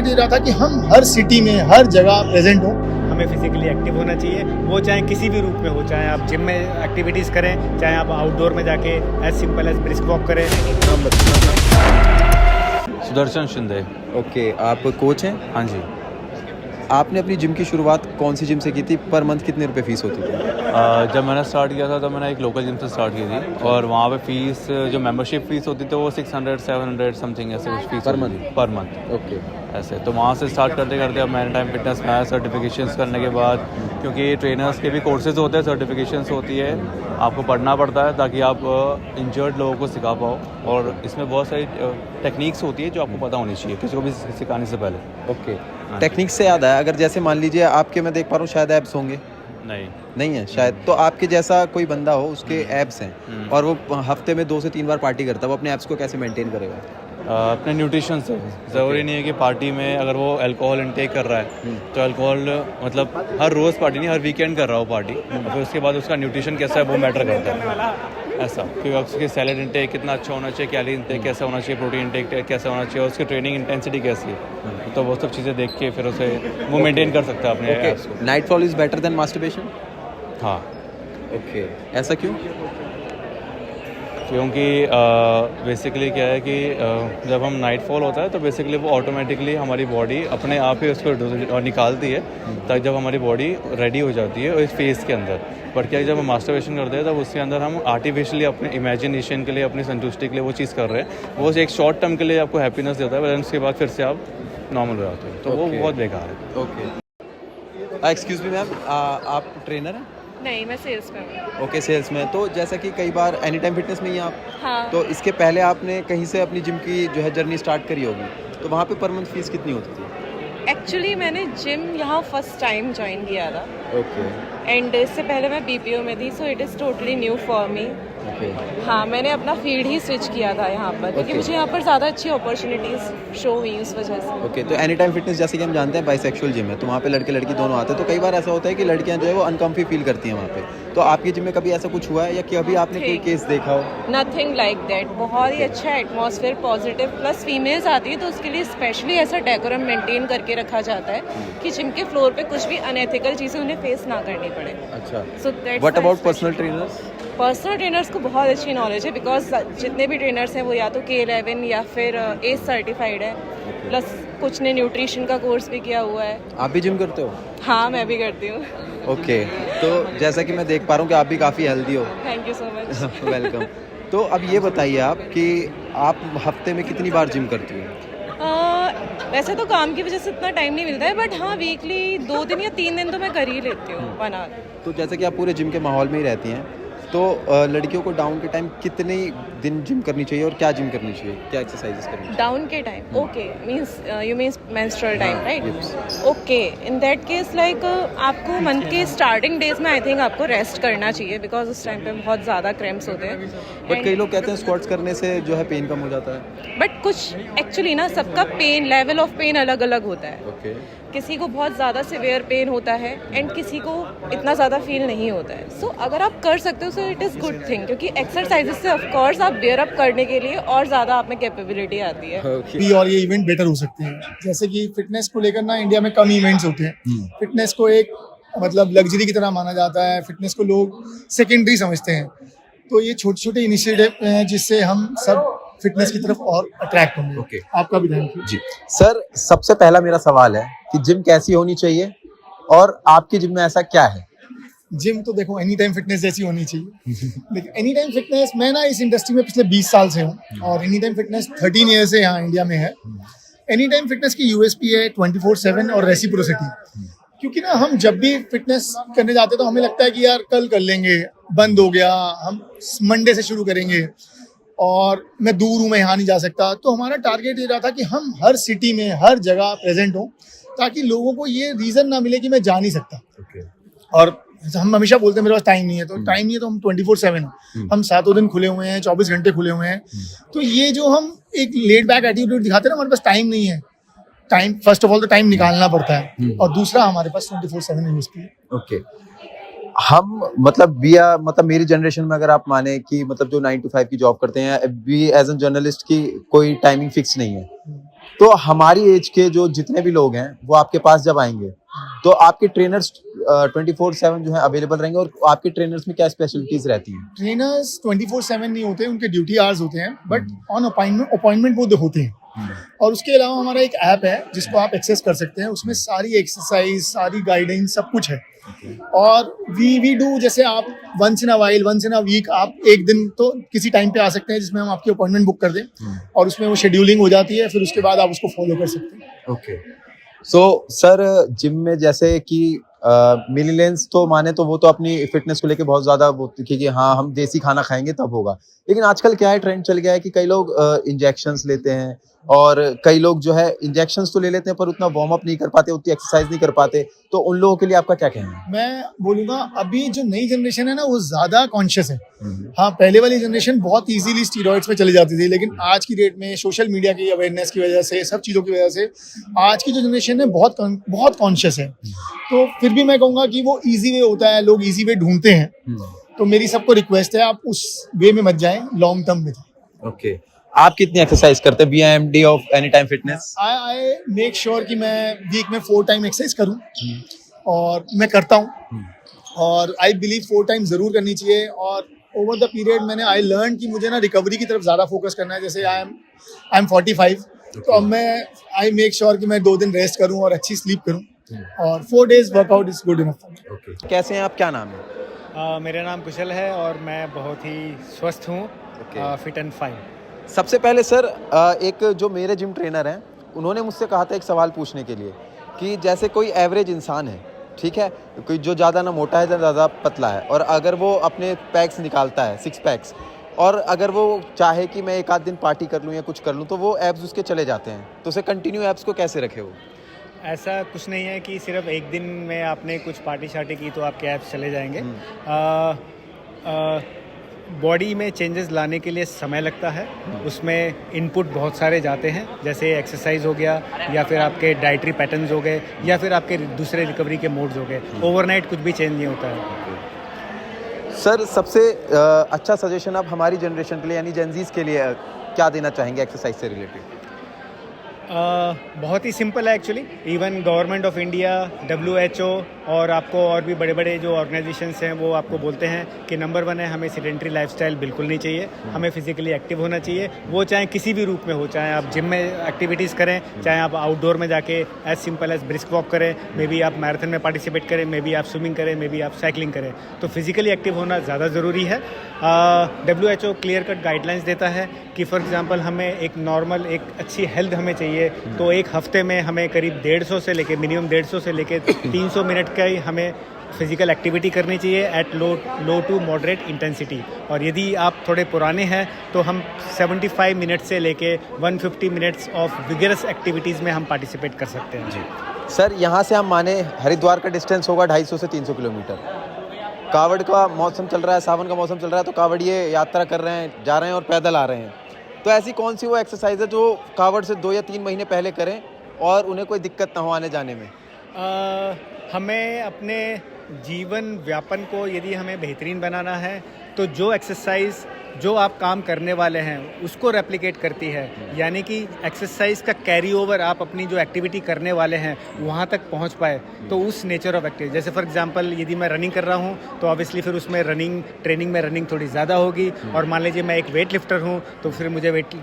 Target ये रहा था कि हम हर सिटी में हर जगह प्रेजेंट हों। हमें फिजिकली एक्टिव होना चाहिए, वो चाहे किसी भी रूप में हो, चाहे आप जिम में एक्टिविटीज़ करें, चाहे आप आउटडोर में जाके as simple as brisk walk करें। सुदर्शन शिंदे। ओके, आप कोच हैं? हाँ जी। आपने अपनी जिम की शुरुआत कौन सी जिम से की थी? पर मंथ कितने रुपए फीस होती थी? जब मैंने स्टार्ट किया था तब मैंने एक लोकल जिम से स्टार्ट की थी और वहाँ पे फीस जो मेंबरशिप फ़ीस होती थी वो 600-700 समथिंग ऐसे कुछ फीस पर होती थी पर मंथ। ओके। ऐसे तो वहाँ से स्टार्ट करते करते अब मैंने टाइम फिटनेस में आया सर्टिफिकेशंस करने के बाद, क्योंकि ट्रेनर्स के भी कोर्सेज होते हैं, सर्टिफिकेशंस होती है, आपको पढ़ना पड़ता है ताकि आप इंजर्ड लोगों को सिखा पाओ। और इसमें बहुत सारी टेक्निक्स होती है जो आपको पता होनी चाहिए किसी को भी सिखाने से पहले। ओके, टेक्निक से याद आया, अगर जैसे मान लीजिए आपके, मैं देख पा रहा हूँ शायद एब्स होंगे? नहीं है शायद, तो आपके जैसा कोई बंदा हो उसके एब्स हैं और वो हफ्ते में 2 से 3 बार पार्टी करता है, वो अपने एब्स को कैसे मेंटेन करेगा? अपने न्यूट्रिशन से। ज़रूरी नहीं है कि पार्टी में अगर वो अल्कोहल इनटेक कर रहा है तो अल्कोहल मतलब हर रोज़ पार्टी नहीं, हर वीकेंड कर रहा हो पार्टी, फिर उसके बाद उसका न्यूट्रिशन कैसा है वो मैटर करता है। ऐसा क्योंकि उसकी सैलड इनटेक कितना अच्छा होना चाहिए, कैलोरी इनटेक कैसा होना चाहिए, प्रोटीन इनटेक कैसा होना चाहिए, उसकी ट्रेनिंग इंटेंसिटी कैसी है, तो वो सब चीज़ें देख के फिर उसे वो मेंटेन कर सकता है अपने एब्स को। Nightfall is better than masturbation? हाँ। ओके, ऐसा क्यों? क्योंकि बेसिकली क्या है कि जब हम नाइटफॉल होता है तो बेसिकली वो ऑटोमेटिकली हमारी बॉडी अपने आप ही उसको निकालती है, तब जब हमारी बॉडी रेडी हो जाती है इस फेज़ के अंदर। बट क्या जब हम मास्टरबेशन करते हैं तब उसके अंदर हम आर्टिफिशियली अपने इमेजिनेशन के लिए, अपनी संतुष्टि के लिए वो चीज़ कर रहे हैं, वो एक शॉर्ट टर्म के लिए आपको हैप्पीनेस देता है, पर उसके बाद फिर से आप नॉर्मल हो जाते हैं, तो वो बहुत बेकार है। ओके, एक्सक्यूज मी मैम, आप ट्रेनर हैं? नहीं, मैं सेल्स में हूँ। ओके, सेल्स में। तो जैसा कि कई बार एनी टाइम फिटनेस में ही आप, हाँ। तो इसके पहले आपने कहीं से अपनी जिम की जो है जर्नी स्टार्ट करी होगी, तो वहाँ पे पर मंथ फीस कितनी होती थी? एक्चुअली मैंने जिम यहाँ फर्स्ट टाइम ज्वाइन किया था ओके एंड इससे पहले मैं बीपीओ में थी, so it is totally new for me. Okay हाँ, मैंने अपना फील्ड ही स्विच किया था यहाँ पर क्योंकि Okay. मुझे यहाँ पर ज़्यादा अच्छी अपॉर्चुनिटीज़ शो हुई उस वजह से। ओके। तो एनी टाइम फिटनेस जैसे कि हम जानते हैं बाइसेक्सुअल जिम है, तो वहाँ पे लड़के लड़की दोनों आते हैं, तो कई बार ऐसा होता है कि लड़कियाँ जो है वो अनकम्फी फील करती हैं वहाँ पे, तो आपकी जिम में कभी ऐसा कुछ हुआ है या कि अभी आपने कोई केस देखा हो? नथिंग लाइक दैट, बहुत ही अच्छा एटमॉस्फेयर, पॉजिटिव, प्लस फीमेल्स आती है तो उसके लिए स्पेशली ऐसा डेकोरम मेंटेन करके रखा जाता है कि जिम के फ्लोर पे कुछ भी अनएथिकल चीज़ें उन्हें फेस ना करनी पड़े। अच्छा, so that's what about personal trainers? Personal trainers को बहुत अच्छी नॉलेज है बिकॉज जितने भी ट्रेनर्स हैं वो या तो K11 या फिर एज सर्टिफाइड है, प्लस कुछ ने न्यूट्रिशन का कोर्स भी किया हुआ है। आप भी जिम करते हो? हाँ, मैं भी करती हूँ। ओके, तो जैसा कि मैं देख पा रहा हूँ कि आप भी काफ़ी हेल्दी हो। Thank you so much. Welcome. तो अब ये बताइए आप कि आप हफ्ते में कितनी बार जिम करती हो? वैसे तो काम की वजह से इतना टाइम नहीं मिलता है, बट हाँ वीकली 2 दिन या 3 दिन तो मैं कर ही लेती हूँ, 1 आवर। तो जैसे कि आप पूरे जिम के माहौल में ही रहती हैं, तो लड़कियों को डाउन के टाइम कितने दिन जिम करनी चाहिए और क्या जिम करनी चाहिए, क्या एक्सरसाइजेस करनी चाहिए? डाउन के time, okay, means you means menstrual time, हाँ, right? yes. Okay, in that case like आपको मंथ के स्टार्टिंग डेज में आई थिंक आपको रेस्ट करना चाहिए बिकॉज उस टाइम पे बहुत ज़्यादा क्रैम्प्स होते हैं। बट कई लोग कहते हैं स्क्वाट्स करने से जो है पेन कम हो जाता है। बट कुछ एक्चुअली ना सबका पेन, लेवल ऑफ पेन अलग अलग होता है। ओके। किसी को बहुत ज़्यादा सिवियर पेन होता है एंड किसी को इतना ज़्यादा फील नहीं होता है। सो अगर आप कर सकते हो so it is good thing, क्योंकि एक्सरसाइजेस से ऑफ कोर्स आप बेयर अप करने के लिए और ज़्यादा आप में कैपेबिलिटी आती है। भी और ये इवेंट बेटर हो सकते हैं। जैसे कि फिटनेस को लेकर ना इंडिया में कम इवेंट्स होते हैं। फिटनेस को एक मतलब लग्जरी की तरह माना जाता है, फिटनेस को लोग सेकेंडरी समझते हैं। तो ये छोटे छोटे इनिशिएटिव हैं जिससे हम सब फिटनेस की तरफ और अट्रैक्ट होंगे। ओके। आपका भी ध्यान जी सर, सबसे पहला मेरा सवाल है कि जिम कैसी होनी चाहिए और आपकी जिम में ऐसा क्या है? जिम तो देखो एनी टाइम फिटनेस जैसी होनी चाहिए। देखो एनी टाइम फिटनेस, मैं ना इस इंडस्ट्री में पिछले 20 साल से हूँ और एनी टाइम फिटनेस 13 ईयर से यहाँ इंडिया में है। एनी टाइम फिटनेस की यूएसपी है 24/7 और रेसिप्रोसिटी। क्योंकि ना हम जब भी फिटनेस करने जाते हैं तो हमें लगता है कि यार कल कर लेंगे, बंद हो गया, हम मंडे से शुरू करेंगे और मैं दूर हूँ, मैं यहाँ नहीं जा सकता। तो हमारा टारगेट ये रहा था कि हम हर सिटी में हर जगह प्रेजेंट हों ताकि लोगों को ये रीज़न ना मिले कि मैं जा नहीं सकता। और हम हमेशा बोलते हैं मेरे पास टाइम नहीं है, तो टाइम नहीं है तो हम 24/7 हम 7 दिन खुले हुए हैं, 24 घंटे खुले हुए हैं। तो ये जो हम एक लेड बैक एटीट्यूड दिखाते हैं ना, हमारे पास टाइम नहीं है। टाइम, फर्स्ट ऑफ ऑल तो टाइम निकालना पड़ता है और दूसरा हमारे पास 24/7 यूएसपी है। ओके। हम मतलब मेरी जनरेशन में अगर आप माने कि मतलब जो 9 to 5 की जॉब करते हैं, बी एज एन जर्नलिस्ट की कोई टाइमिंग फिक्स नहीं है, तो हमारी एज के जो जितने भी लोग हैं वो आपके पास जब आएंगे तो आपके ट्रेनर्स 24/7 जो है अवेलेबल रहेंगे, और आपके ट्रेनर्स में क्या स्पेशलिटीज रहती हैं? ट्रेनर्स 24/7 नहीं होते, उनके ड्यूटी आवर्स होते हैं, बट ऑन अपॉइंटमेंट वो होते हैं। और उसके अलावा हमारा एक ऐप है जिसको आप एक्सेस कर सकते हैं, उसमें सारी एक्सरसाइज, सारी गाइडेंस, सब कुछ है। और वी डू, जैसे आप वंस इन अ वीक आप एक दिन तो किसी टाइम पे आ सकते हैं जिसमें हम आपकी अपॉइंटमेंट बुक कर दें, और उसमें वो शेड्यूलिंग हो जाती है, फिर उसके बाद आप उसको फॉलो कर सकते हैं। ओके, सो सर जिम में जैसे कि मिलियंस तो माने तो वो तो अपनी फिटनेस को लेके बहुत ज्यादा वो कि हाँ हम देसी खाना खाएंगे तब होगा, लेकिन आजकल क्या है, ट्रेंड चल गया है कि कई लोग इंजेक्शंस लेते हैं, और कई लोग जो है इंजेक्शंस तो ले लेते हैं पर उतना वार्म अप नहीं कर पाते, उतनी एक्सरसाइज नहीं कर पाते, तो उन लोगों के लिए आपका क्या कहना है? मैं बोलूँगा अभी जो नई जनरेशन है ना वो ज़्यादा कॉन्शियस है। हाँ, पहले वाली जनरेशन बहुत इजीली स्टीरॉइड्स पे चली जाती थी, लेकिन आज की डेट में सोशल मीडिया की अवेयरनेस की वजह से, सब चीज़ों की वजह से आज की जो जनरेशन है बहुत कॉन्शियस है। तो फिर भी मैं कहूँगा कि वो ईजी वे होता है, लोग ईजी वे ढूंढते हैं, तो मेरी सबको रिक्वेस्ट है आप उस वे में मत जाएं, लॉन्ग टर्म में जाएं। ओके, आप कितनी एक्सरसाइज करते हैं BIMD of any time fitness? I make sure कि मैं वीक में 4 टाइम एक्सरसाइज करूं, और मैं करता हूं, और आई बिलीव 4 टाइम जरूर करनी चाहिए। और ओवर द पीरियड मैंने आई लर्न कि मुझे ना रिकवरी की तरफ ज़्यादा फोकस करना है। जैसे आई एम 45, तो अब मैं आई मेक श्योर कि मैं 2 दिन रेस्ट करूं और अच्छी स्लीप करूं, और 4 days workout is good enough. Okay, कैसे हैं आप, क्या नाम है? मेरा नाम कुशल है और मैं बहुत ही स्वस्थ हूँ, फिट एंड फाइन। सबसे पहले सर एक जो मेरे जिम ट्रेनर हैं उन्होंने मुझसे कहा था एक सवाल पूछने के लिए कि जैसे कोई एवरेज इंसान है, ठीक है, कोई जो ज़्यादा ना मोटा है ज़्यादा पतला है, और अगर वो अपने पैक्स निकालता है, 6 पैक्स, और अगर वो चाहे कि मैं एक आध दिन पार्टी कर लूँ या कुछ कर लूँ तो वो एब्स उसके चले जाते हैं, तो उसे कंटिन्यू एब्स को कैसे रखे वो? ऐसा कुछ नहीं है कि सिर्फ एक दिन में आपने कुछ पार्टी शार्टी की तो आपके एब्स चले जाएंगे। बॉडी में चेंजेस लाने के लिए समय लगता है, उसमें इनपुट बहुत सारे जाते हैं, जैसे एक्सरसाइज हो गया, या फिर आपके डाइटरी पैटर्न्स हो गए, या फिर आपके दूसरे रिकवरी के मोड्स हो गए। ओवरनाइट कुछ भी चेंज नहीं होता है। सर सबसे अच्छा सजेशन आप हमारी जनरेशन के लिए यानी जेनजीज के लिए क्या देना चाहेंगे एक्सरसाइज से रिलेटेड? बहुत ही सिंपल है actually. Even government of India, WHO और आपको और भी बड़े बड़े जो ऑर्गेनाइजेशंस हैं वो आपको बोलते हैं कि नंबर 1 है, हमें सेडेंटरी लाइफस्टाइल बिल्कुल नहीं चाहिए, हमें फिजिकली एक्टिव होना चाहिए, वो चाहे किसी भी रूप में हो, चाहे आप जिम में एक्टिविटीज़ करें, चाहे आप आउटडोर में जाके as simple as brisk walk करें, मे बी आप मैराथन में पार्टिसिपेट करें, मे बी आप स्विमिंग करें, मे बी आप साइकिलिंग करें, तो फिजिकली एक्टिव होना ज़्यादा ज़रूरी है। WHO क्लियर कट गाइडलाइंस देता है कि फॉर एग्जांपल हमें एक नॉर्मल, एक अच्छी हेल्थ हमें चाहिए, तो एक हफ्ते में हमें करीब 150 से लेके मिनिमम 150 से लेके 300 मिनट का ही हमें फिजिकल एक्टिविटी करनी चाहिए at low to moderate intensity. और यदि आप थोड़े पुराने हैं तो हम 75 मिनट से लेके 150 मिनट्स ऑफ विगरस एक्टिविटीज़ में हम पार्टिसिपेट कर सकते हैं। जी सर, यहाँ से हम माने हरिद्वार का डिस्टेंस होगा 250 से 300 किलोमीटर। कावड़ का मौसम चल रहा है, सावन का मौसम चल रहा है, तो कावड़िए यात्रा कर रहे हैं, जा रहे हैं और पैदल आ रहे हैं, तो ऐसी कौन सी वो एक्सरसाइज है जो कावड़ से 2 या 3 महीने पहले करें और उन्हें कोई दिक्कत ना हो आने जाने में? हमें अपने जीवन व्यापन को यदि हमें बेहतरीन बनाना है तो जो एक्सरसाइज जो आप काम करने वाले हैं उसको रेप्लिकेट करती है, यानी कि एक्सरसाइज का कैरी ओवर आप अपनी जो एक्टिविटी करने वाले हैं वहाँ तक पहुँच पाए, तो उस नेचर ऑफ एक्टिविटी। जैसे फॉर एग्जांपल यदि मैं रनिंग कर रहा हूँ तो ऑब्वियसली फिर उसमें ट्रेनिंग में रनिंग थोड़ी ज़्यादा होगी, और मान लीजिए मैं एक वेट लिफ्टर हूँ तो फिर मुझे वेट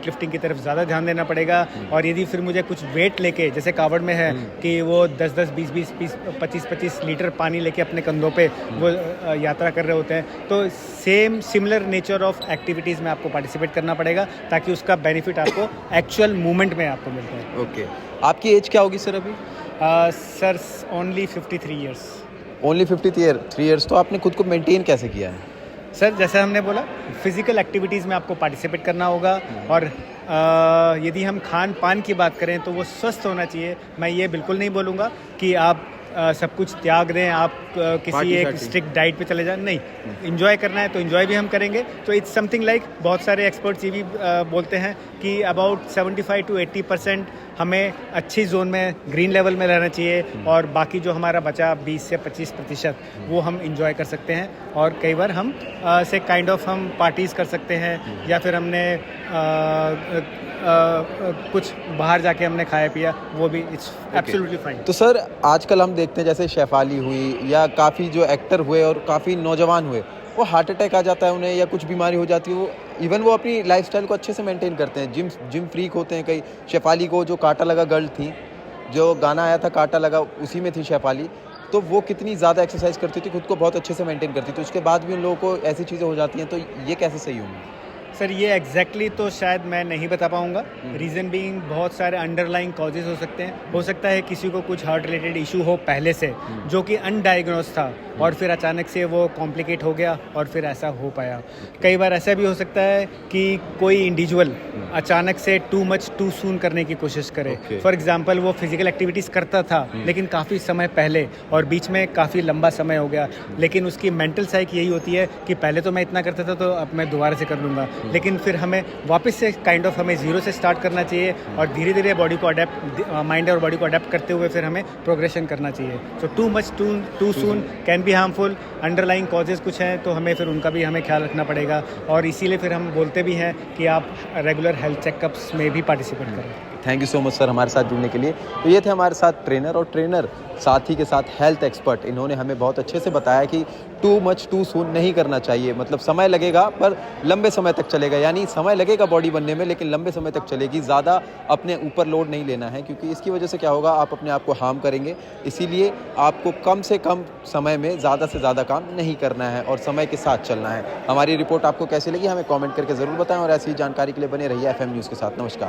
लिफ्टिंग की तरफ ज़्यादा ध्यान देना पड़ेगा। और यदि फिर मुझे कुछ वेट लेके, जैसे कावड़ में है कि वो 10-10, 20-20, 25-25 लीटर पानी लेके अपने कंधों पे वो यात्रा कर रहे होते हैं, तो सिमिलर नेचर ऑफ एक्टिविटीज़ में आपको पार्टिसिपेट करना पड़ेगा ताकि उसका बेनिफिट आपको एक्चुअल मूवमेंट में आपको मिलता है। ओके, आपकी एज क्या होगी सर अभी? Sir only 53 years. Only 53 years, तो आपने खुद को मेंटेन कैसे किया है? सर जैसे हमने बोला, फिजिकल एक्टिविटीज़ में आपको पार्टिसिपेट करना होगा, और यदि हम खान पान की बात करें तो वो स्वस्थ होना चाहिए। मैं ये बिल्कुल नहीं बोलूँगा कि आप सब कुछ त्याग दें, आप किसी एक स्ट्रिक्ट डाइट पे चले जाएं, नहीं, एंजॉय करना है तो एंजॉय भी हम करेंगे। तो इट्स समथिंग लाइक, बहुत सारे एक्सपर्ट्स ये भी बोलते हैं कि अबाउट 75 to 80% हमें अच्छी जोन में ग्रीन लेवल में रहना चाहिए और बाकी जो हमारा बचा 20 से 25% वो हम इंजॉय कर सकते हैं और कई बार हम से काइंड ऑफ हम पार्टीज़ कर सकते हैं या फिर हमने कुछ बाहर जाके हमने खाया पिया वो भी इट्स एब्सोल्युटली फाइन। तो सर आजकल हम देखते हैं जैसे शेफाली हुई या काफ़ी जो एक्टर हुए और काफ़ी नौजवान हुए वो हार्ट अटैक आ जाता है उन्हें या कुछ बीमारी हो जाती है, वो इवन वो अपनी लाइफस्टाइल को अच्छे से मेंटेन करते हैं, जिम फ्रीक होते हैं कई। शेफाली को जो कांटा लगा गर्ल थी, जो गाना आया था कांटा लगा, उसी में थी शेफाली, तो वो कितनी ज़्यादा एक्सरसाइज करती थी, खुद को बहुत अच्छे से मेंटेन करती थी, तो उसके बाद भी उन लोगों को ऐसी चीज़ें हो जाती हैं, तो ये कैसे सही होंगी? सर ये एग्जैक्टली तो शायद मैं नहीं बता पाऊंगा। रीज़न बीइंग बहुत सारे अंडरलाइंग कॉजेज हो सकते हैं। हो सकता है किसी को कुछ हार्ट रिलेटेड इशू हो पहले से जो कि अनडायग्नोज था और फिर अचानक से वो कॉम्प्लिकेट हो गया और फिर ऐसा हो पाया। कई बार ऐसा भी हो सकता है कि कोई इंडिविजुअल अचानक से टू मच टू सून करने की कोशिश करे। फॉर एग्जांपल वो फिजिकल एक्टिविटीज़ करता था लेकिन काफ़ी समय पहले और बीच में काफ़ी लंबा समय हो गया, लेकिन उसकी मेंटल साइक यही होती है कि पहले तो मैं इतना करता था तो अब मैं दोबारा से कर लूँगा, लेकिन फिर हमें वापस से काइंड ऑफ हमें जीरो से स्टार्ट करना चाहिए और धीरे धीरे बॉडी को अडेप्ट, माइंड और बॉडी को अडेप्ट करते हुए फिर हमें प्रोग्रेशन करना चाहिए। So too much too soon can be harmful. Underlying causes कुछ हैं तो हमें फिर उनका भी हमें ख्याल रखना पड़ेगा और इसीलिए फिर हम बोलते भी हैं कि आप रेगुलर हेल्थ चेकअप्स में भी पार्टिसिपेट करें। Thank you so much sir हमारे साथ जुड़ने के लिए। तो ये थे हमारे साथ ट्रेनर और ट्रेनर साथ ही के साथ हेल्थ एक्सपर्ट। इन्होंने हमें बहुत अच्छे से बताया कि टू मच टू सून नहीं करना चाहिए, मतलब समय लगेगा पर लंबे समय तक चलेगा, यानी समय लगेगा बॉडी बनने में लेकिन लंबे समय तक चलेगी। ज़्यादा अपने ऊपर लोड नहीं लेना है क्योंकि इसकी वजह से क्या होगा, आप अपने आप को हार्म करेंगे। इसीलिए आपको कम से कम समय में ज़्यादा से ज़्यादा काम नहीं करना है और समय के साथ चलना है। हमारी रिपोर्ट आपको कैसी लगी हमें कमेंट करके ज़रूर बताएं और ऐसी जानकारी के लिए बने रहिए FM न्यूज़ के साथ। नमस्कार।